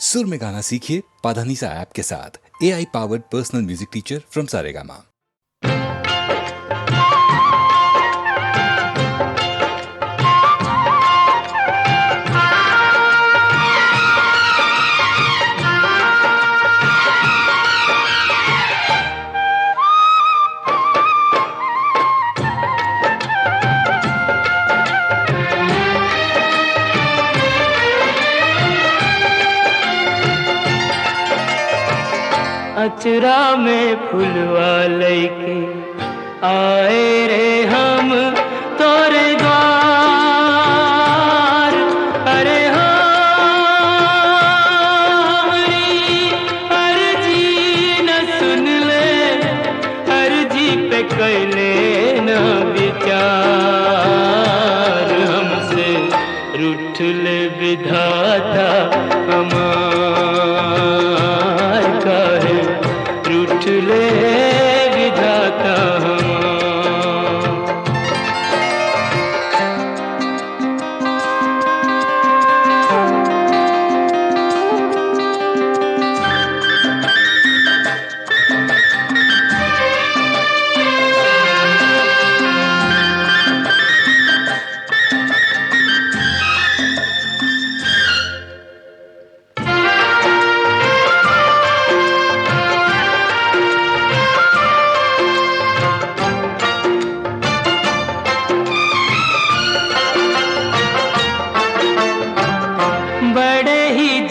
सुर में गाना सीखिए पाधानीसा ऐप के साथ। AI powered personal music teacher from Saregama. अचरा में फुलवा लैके आए रे हम तोरे द्वार। अरे हमारी अर्जी न सुन ले, अर्जी पे कैले न विचार। हमसे रूठ ले विधाता हमार, काहे रूठ ले विधाता हमार।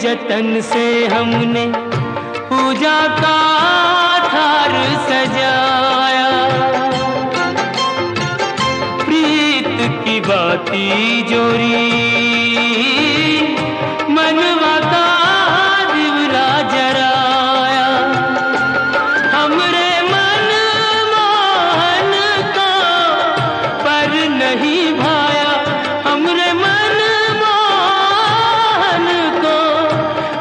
जतन से हमने पूजा का थार सजाया, प्रीत की बाती जोरी मनवा का दिवरा जराया। हमरे मन मोहन को पर नहीं भाया, हमरे मन मोहन को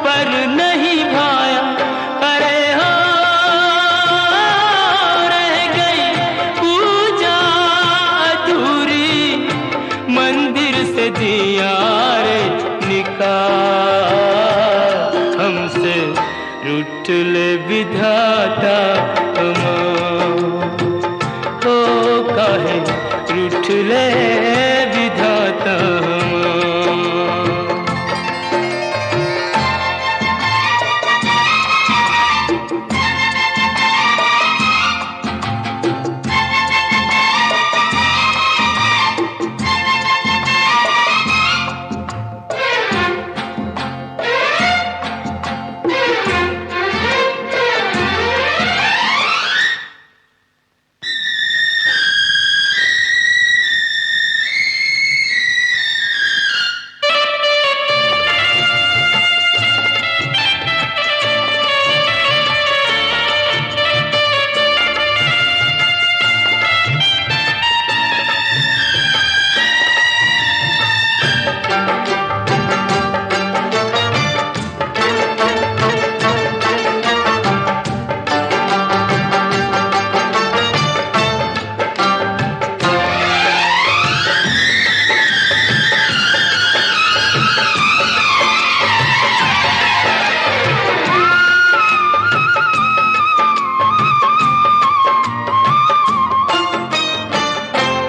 पर नहीं भाया। अरे हो रह गई पूजा अधूरी, मंदिर से दिया रे निकाल। हमसे रूठ ले विधाता हमार, हो काहे रूठ ले विधाता हमार।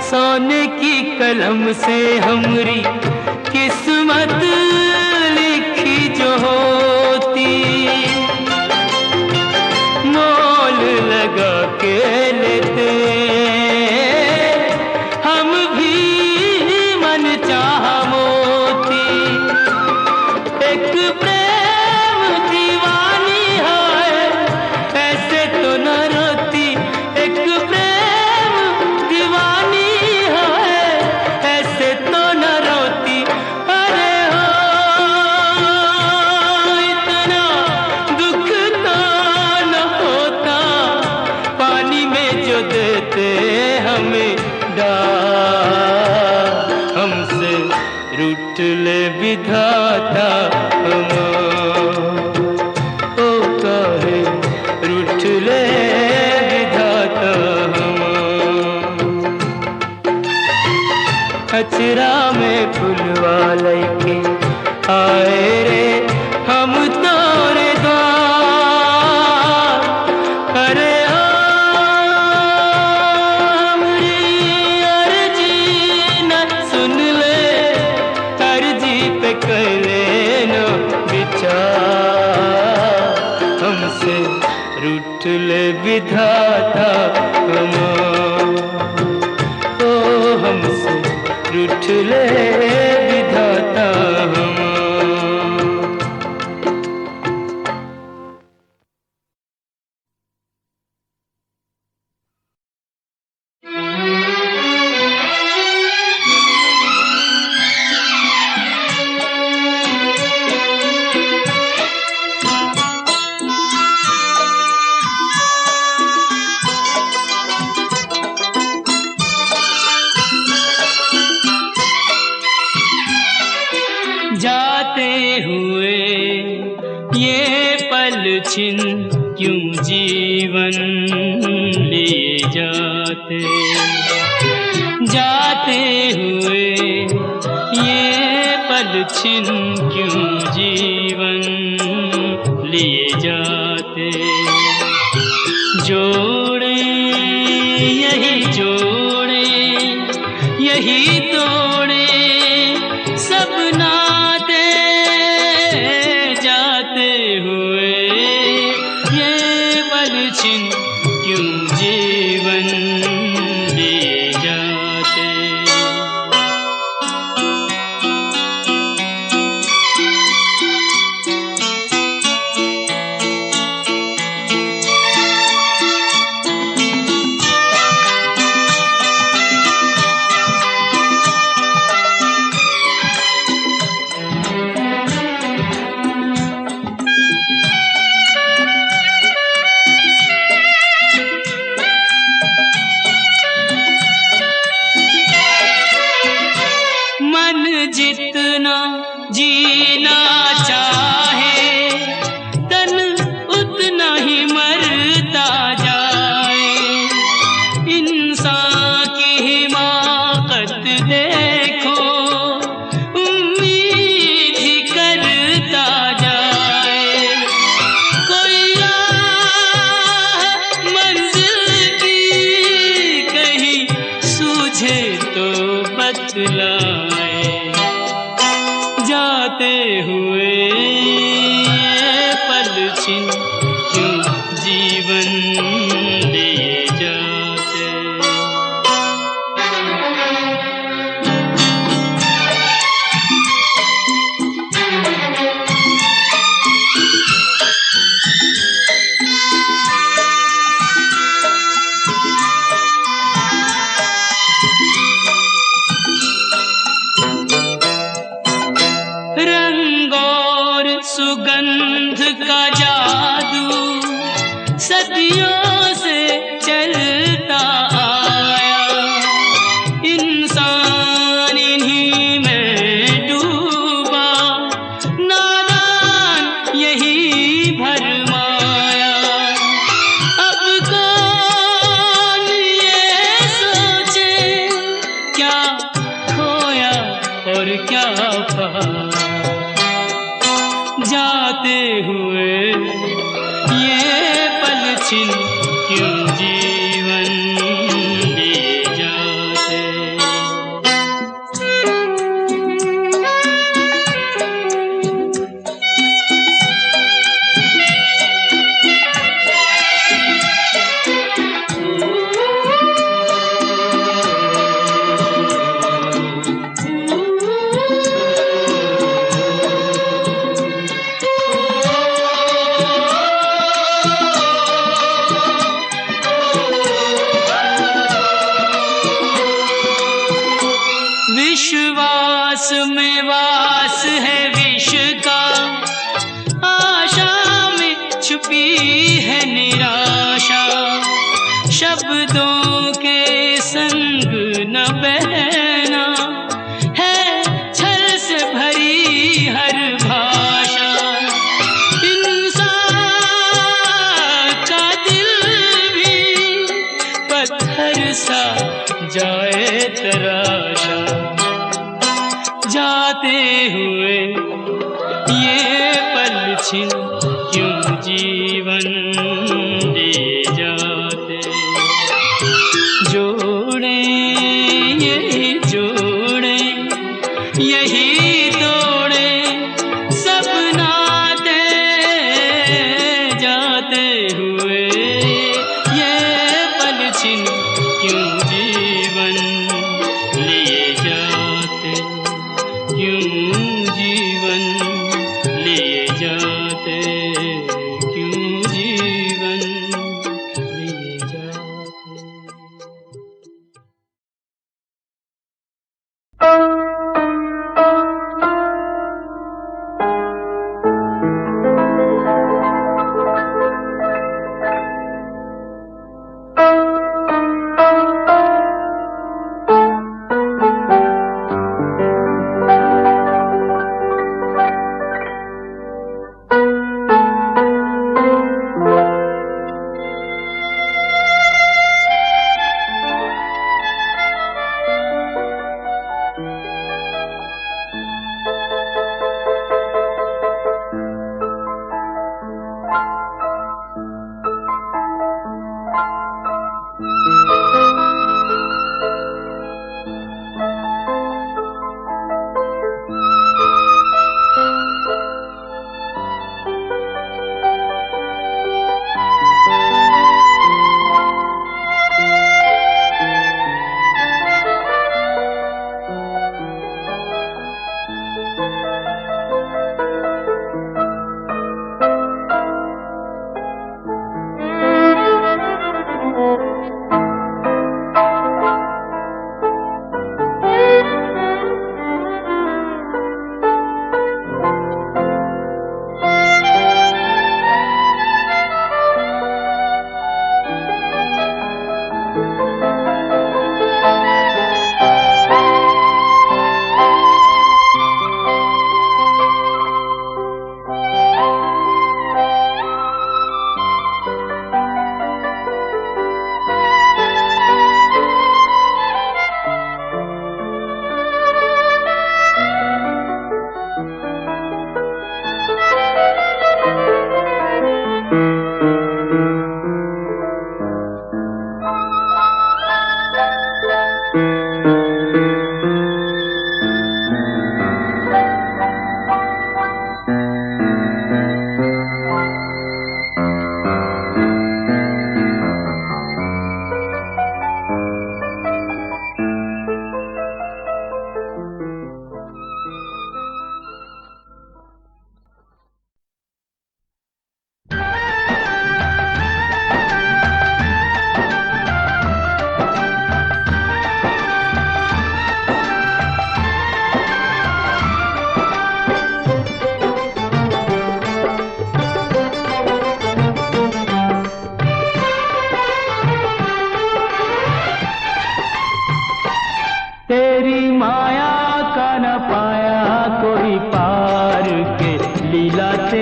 सोने की कलम से हमरी किस्मत लिखी जो होती, मोल लगा के लेते हम भी मन चाह मोती। एक प्रेम दीवानी है ऐसे तो न रोती, एक प्रेम दीवानी ऐसे तो न रोती। अरे हो इतना दुख तो न होता, पानी में जो देते हमें डाल। हमसे रूठ ले विधाता हमार, ओ काहे रूठ ले विधाता हमार। अचरा में फुलवा लैके आए रे हम तो ले विधाता हमार, ओ हमसे रूठ ले विधाता हमार। जाते हुए ये पल छिन क्यों जीवन लिए जाते, जाते हुए ये पल छिन क्यों जीवन लिए जाते। जोड़े यही जोड़े यही तोड़े सब नाते, जाते हुए ये पल छिन क्यों जीवन लिए जाते। जितना जीना चाहे तन उतना ही मरता जाए, इंसान की हिमाकत देखो उम्मीद ही करता जाए। कोई राह मंजिल की कहीं सूझे तो बतलाए, जाते हुए ये पल छिन क्यों जीवन लिए जाते। सुगंध का जादू सदियों से चलता आया, इंसान इन्हीं में डूबा नादान यही भरमाया। अब कौन ये सोचे क्या खोया और क्या पाया, जाते हुए ये पल छिन क्यों जीवन लिए जाते। विश्वास में वास है विष का, आशा में छुपी है निराशा। शब्दों के संग न बहना है छल से भरी हर भाषा। इंसान का दिल भी पत्थर सा जाए तराशा, जाते हुए ये पल छिन क्यों जीवन लिए जाते। जोड़े यही जोड़े यही तोड़े सब नाते, जाते हुए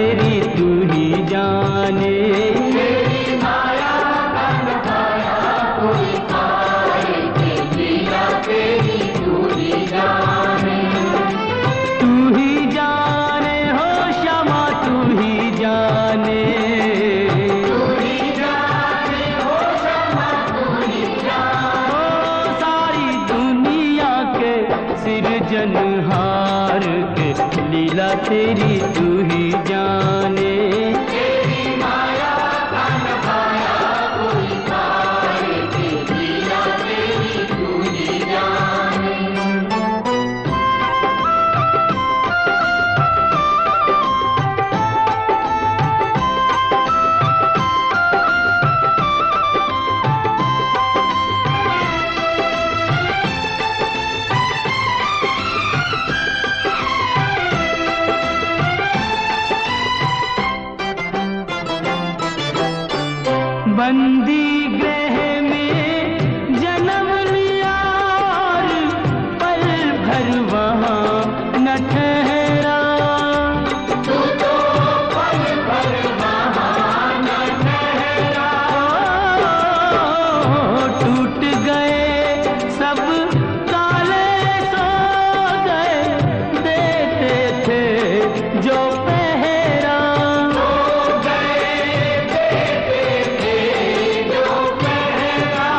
तेरी तू ही जाने। तेरी माया का न पाया कोई पाए के लीला तेरी तू ही जाने। तू ही जाने हो श्यामा तू ही जाने। तू ही जाने हो श्यामा तू ही जाने। ओ सारी दुनिया के सिरजनहार के लीला तेरी तू ही जाने। तेरी माया का न पाया कोई पाए के लीला तेरी तू ही जाने। बंदी गृह में जन्म लिया और पल भर वहाँ न ठहरा। तू तो पल भर वहाँ न ठहरा। टूट गए सब ताले सो गए देते थे जो पहरा। सो गए देते थे जो पहरा।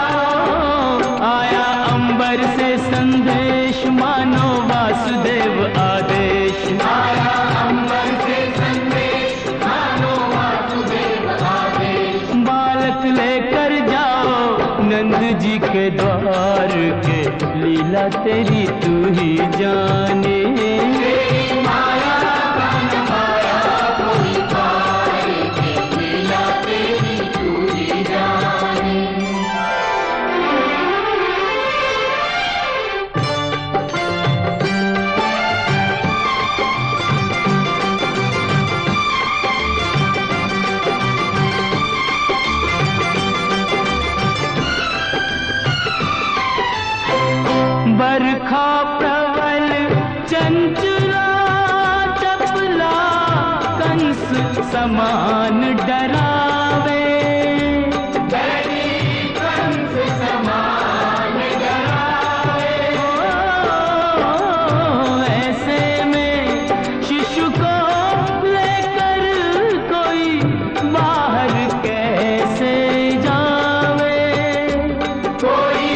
आया अंबर से संदेश मानो वासुदेव आदेश। आया अंबर से संदेश मानो वासुदेव आदेश। बालक लेकर जाओ नंद जी के द्वार के लीला तेरी तू ही जाने। तेरी माया का न पाया कोई पाए के लीला तेरी तू ही जाने। बरखा प्रबल चंचला चपला कंस समान डरावे। बैरी कंस समान डरावे। ऐसे में शिशु को लेकर कोई बाहर कैसे जावे। कोई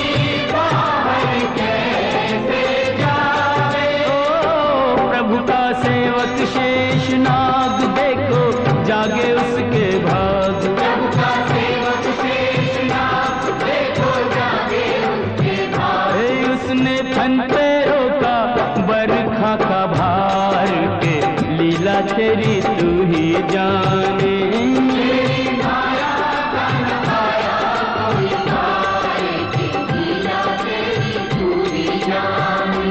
बाहर कैसे जावे। ओ प्रभु का सेवक शेषनाग देखो जागे उसके भाग। प्रभु का सेवक शेषनाग देखो जागे उसके भाग। उसने फन पे रोका बरखा का भार के लीला तेरी तू ही जाने। तेरी माया का न पाया कोई पाए के लीला तेरी तू ही जाने।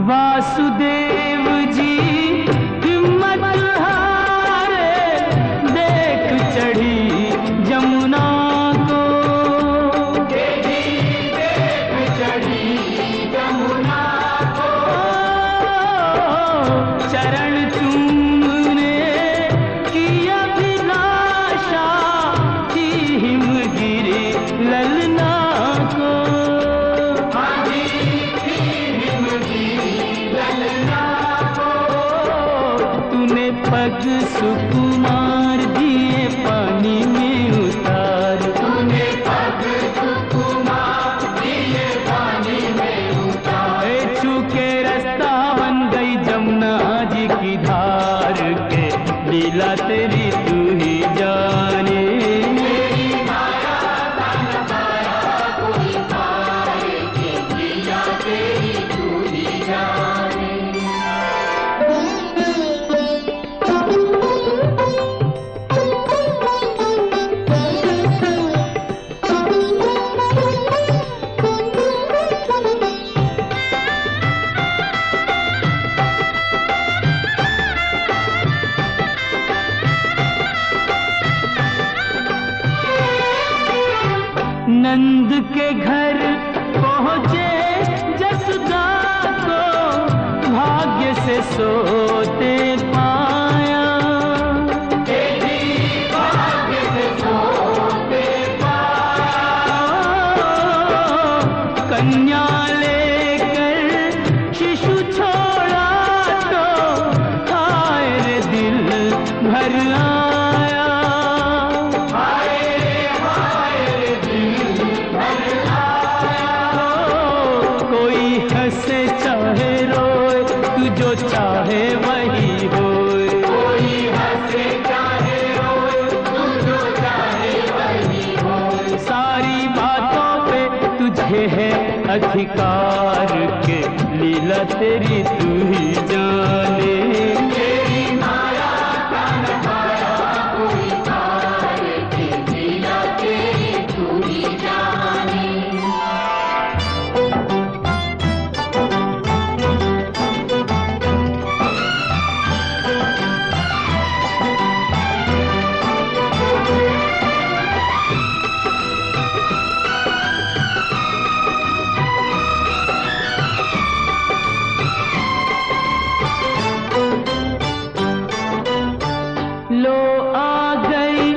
वासुदेव जी हिम्मत हारे देख चढ़ी जमुना को। देख चढ़ी जमुना को। चरण चूमने की अभिलाषा थी हिमगिरी ललना को। हाजी थी हिमगिरी ललना को। तूने पग सुकुमार दिए पानी में उतार। तूने पग सुकुमार दिए पानी में उतारे। छू के रास्ता बन गई जमुना जी की धार के लीला तेरी तू ही जाने। तेरी माया का न पाया कोई पाए के लीला तेरी तू ही जाने। पहुँचे जसदा को भाग्य से सोते पाया, भाग्य से सोते पाया। कन्या लेकर शिशु छोड़ा तो हाय रे दिल भर आया, हाय रे दिल भर आया। कोई हंसे चाहे रोए तू जो चाहे वही होए, कोई हंसे चाहे रोए तू जो चाहे वही होए। सारी बातों पे तुझे है अधिकार के लीला तेरी तू ही जाने। तेरी माया का नखाया कोई पार के लीला तेरी तू ही जाने। लो आ गई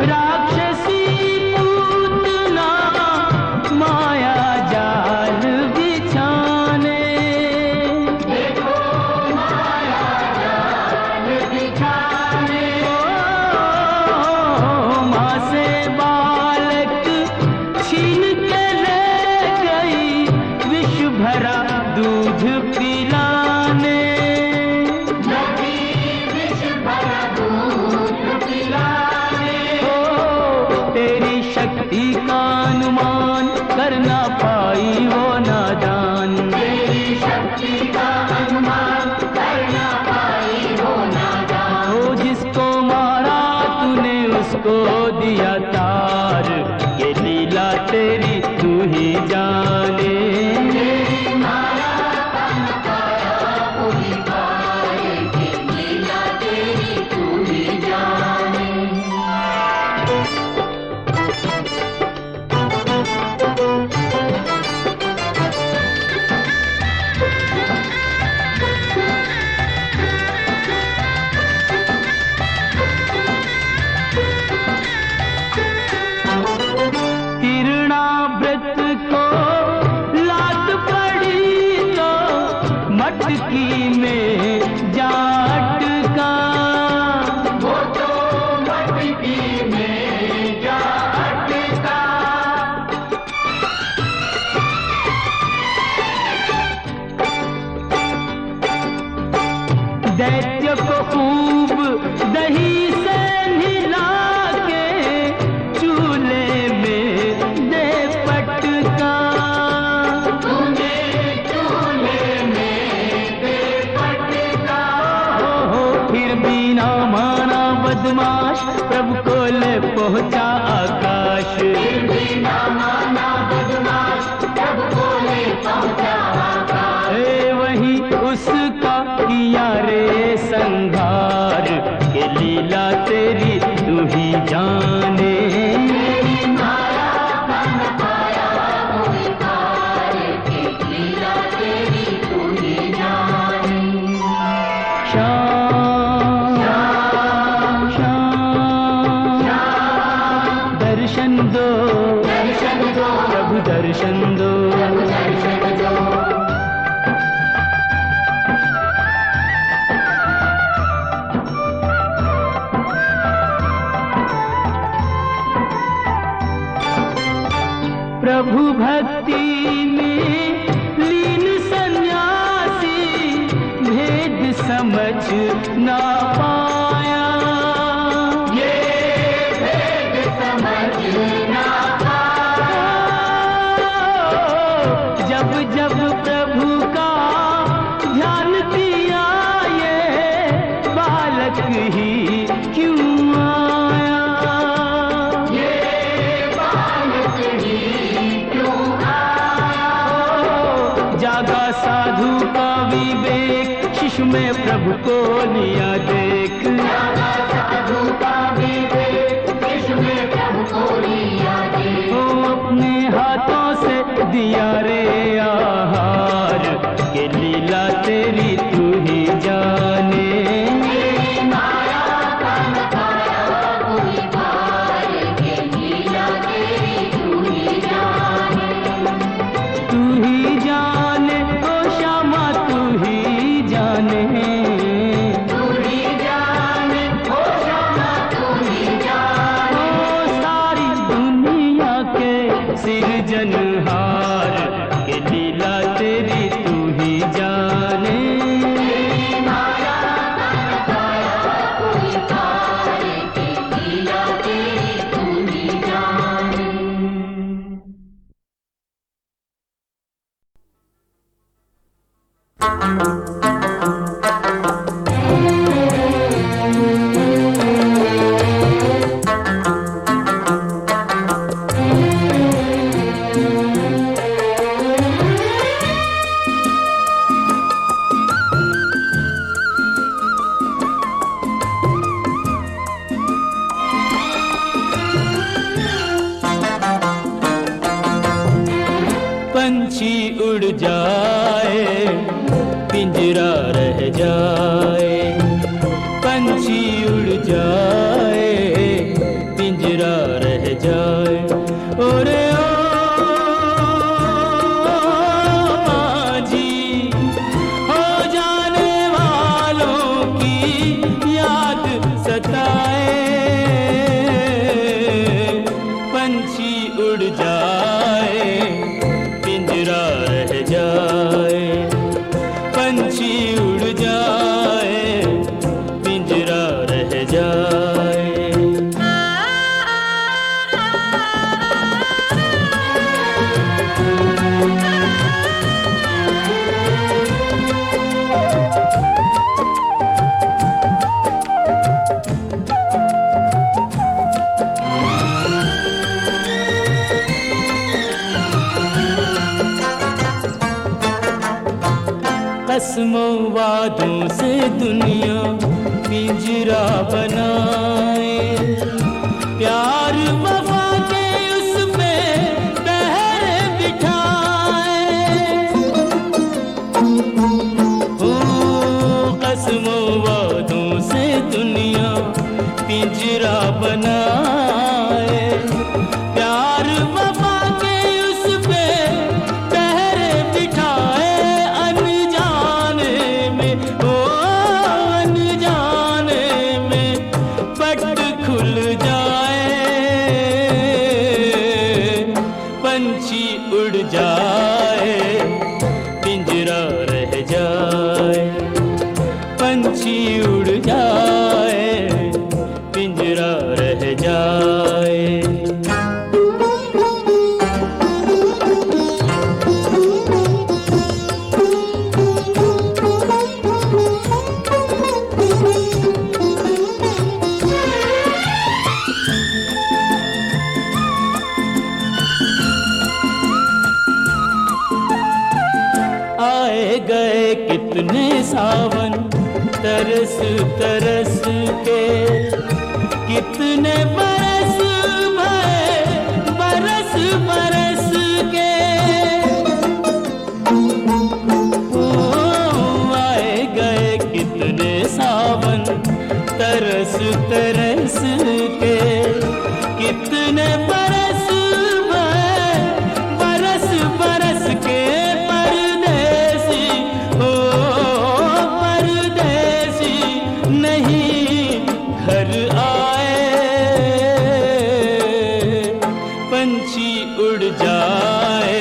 राक्षसी पूतना माया जाल बिछाने, देखो माया जाल बिछाने। माँ से बालक छीन के ले गई विष भरा दूध पिलाने, नदी विष भरा दूध पिलाने। तेरी शक्ति का अनुमान कर ना पाई वो नादान, तेरी शक्ति का अनुमान करना पाई हो नादान। वो जिसको मारा तूने उसको दिया तार, ये लीला तेरी तू ही जाने। तेरी माया का नखाया कोई पार के लीला तेरी तू ही जाने। तिरणाव्रत को लात पड़ी तो मटकी में जा अटका, वो तो मटकी में जा अटका। दैत्य को खूब दही से नहला के चूल्हे में दे पटका, तूने चूल्हे में दे पटका। फिर भी ना माना बदमाश प्रभु को ले पहुंचा आकाश, फिर भी ना माना बदमाश प्रभु को ले पहुंचा आकाश। वही उसका किया रे संहार, के लीला तेरी तू ही जाने। तेरी माया का नखाया कोई पार के लीला तेरी तू ही जाने। श्याम श्याम दर्शन दो, दर्शन दो प्रभु दर्शन दो। दर्शन दो। प्रभु भक्ति में लीन सन्यासी भेद समझ ना पाया, ये भेद समझ ना पाया। जब जब प्रभु का ध्यान किया ये बालक ही क्यों आया, ये बालक ही क्यों आया। जागा साधु का विवेक शिशु में प्रभु को लिया देख, जागा साधु का विवेक शिशु में प्रभु को लिया देख। वो अपने हाथों से दिया रे आहार के लीला तेरी तू ही जाने। माया का न पाया कोई पार के लीला तेरी तू ही जाने। तू ही जाने ओ श्यामा तू ही जाने। तू ही जाने ओ श्यामा तू ही जाने। ओ सारी दुनिया के सिरजनहार के लीला तेरी तू ही जाने। माया का न पाया कोई पार के लीला तेरी तू ही जाने। पंछी उड़ जाए पिंजरा रह जाए। पंछी उड़ जाए पिंजरा रह जाए। ओरे ओ माझी हो जाने वालों की याद सताए। पंछी उड़ जाए पिंजरा रह जाए। पंछी उड़ जाए पिंजरा रह जाए। कसमों वादों से दुनिया पिंजरा बनाए। प्यार वफा के उस पे पहरे बिठाए। ओ कसमों वादों से दुनिया पिंजरा बनाए। प्यार वफा के उस पे पहरे बिठाए। अनजाने में ओ अनजाने में पट खुल जाए। पंछी उड़ जाए पिंजरा रह जाए। पंछी उड़ जाए पिंजरा रह जाए। आए गए कितने सावन तरस तरस के। कितने बरस भरे बरस बरस के। ओ आए गए कितने सावन तरस तरस के। कितने बरस भरे बरस बरस के। परदेसी हो परदेसी नहीं घर आए। पंछी उड़ जाए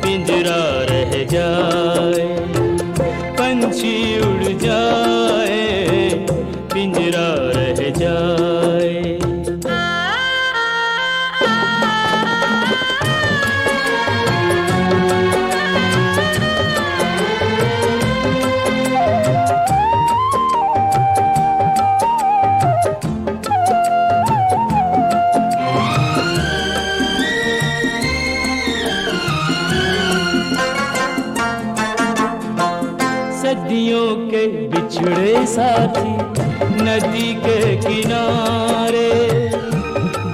पिंजरा रह जाए। पंछी उड़ जाए पिंजरा रह जाए। सदियों के बिछड़े साथी नदी के किनारे।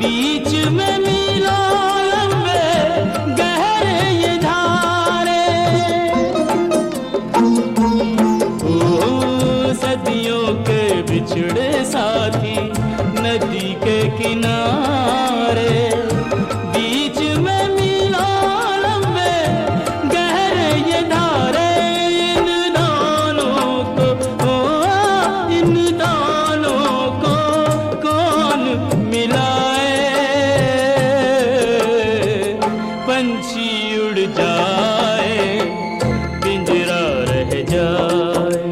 बीच में मीलों लंबे गहरे उड़ जाए पिंजरा रह जाए,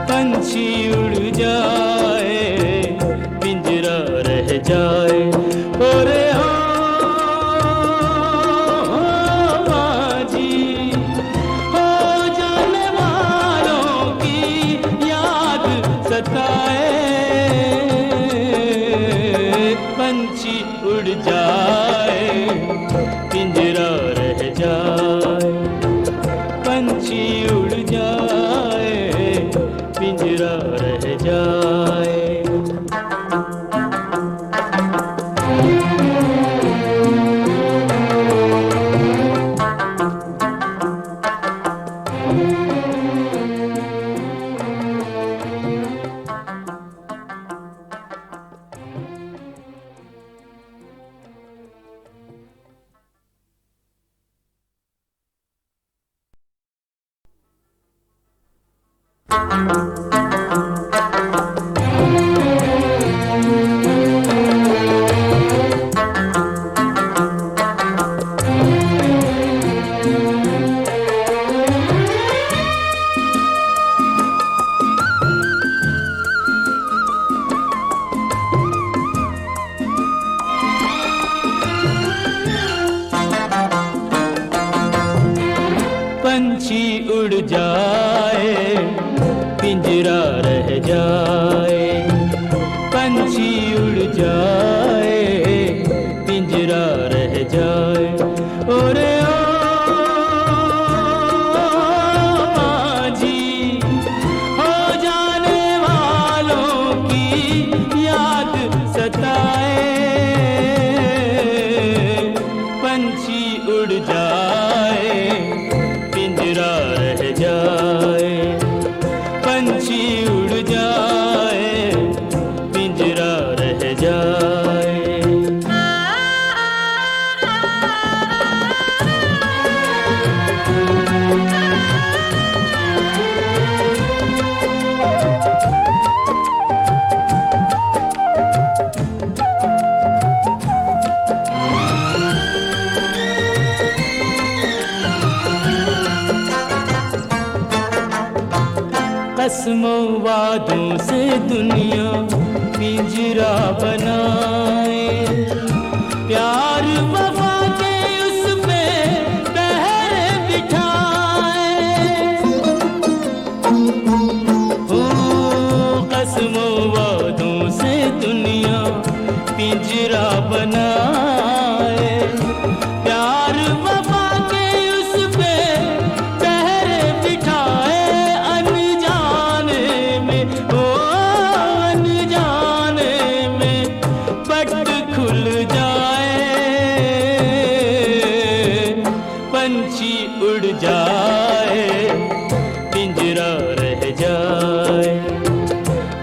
पंछी उड़ जाए पिंजरा रह जाए। ओरे जी हो जाने वालों की याद सताए, पंछी उड़ जाए पिंजरा रह जाए, पंछी उड़ जाए पिंजरा रह जाए। पंछी उड़ जाए पिंजरा रह जाए, पंछी उड़ जाए पिंजरा रह जाए। ओरे जी हो जाने वालों की याद सताए, पंछी उड़ जाए पिंजरा रह जाए, पंछी उड़ जाए पिंजरा रह जाए। कसमों वादों से दुनिया पिंजरा बनाए, प्यार वफा के उस पे पहरे बिठाए। ओ कसमों वादों से दुनिया पिंजरा बनाए, प्यार वफा के उस पे पहरे बिठाए। पंछी उड़ जाए पिंजरा रह जाए,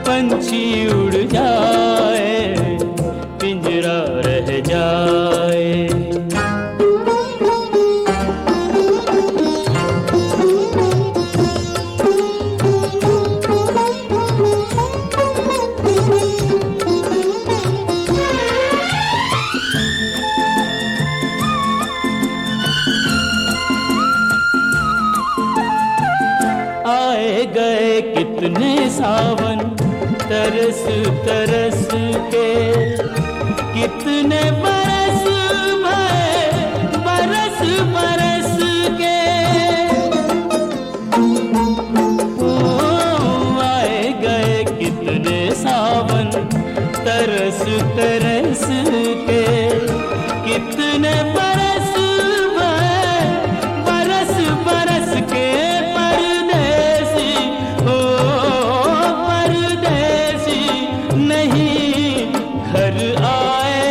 पंछी उड़ जाए पिंजरा रह जाए। आए गए कितने सावन तरस तरस के, कितने बरस भरे बरस बरस के। ओ आए गए कितने सावन तरस तरस के, कितने बरस भरे बरस बरस के। नहीं घर आए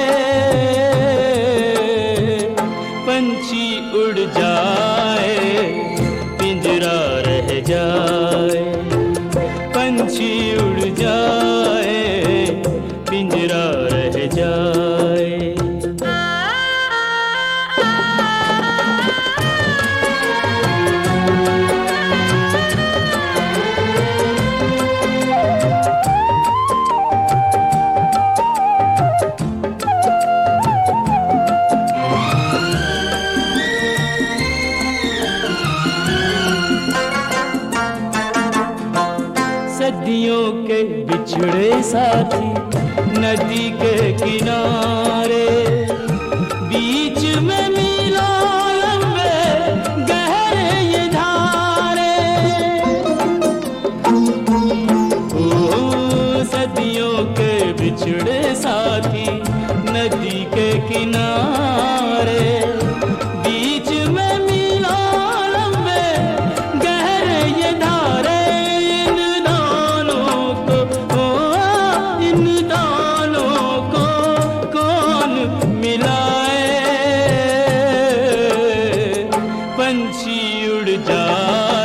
सदियों के बिछड़े साथी नदी के किनारे, बीच में मीलों लंबे गहरे ये धारे। ओ सदियों के बिछड़े साथी नदी के किनारे, बीच में मीलों लंबे गहरे ये धारे। इन दोनों को कौन मिलाए, पंछी उड़ जाए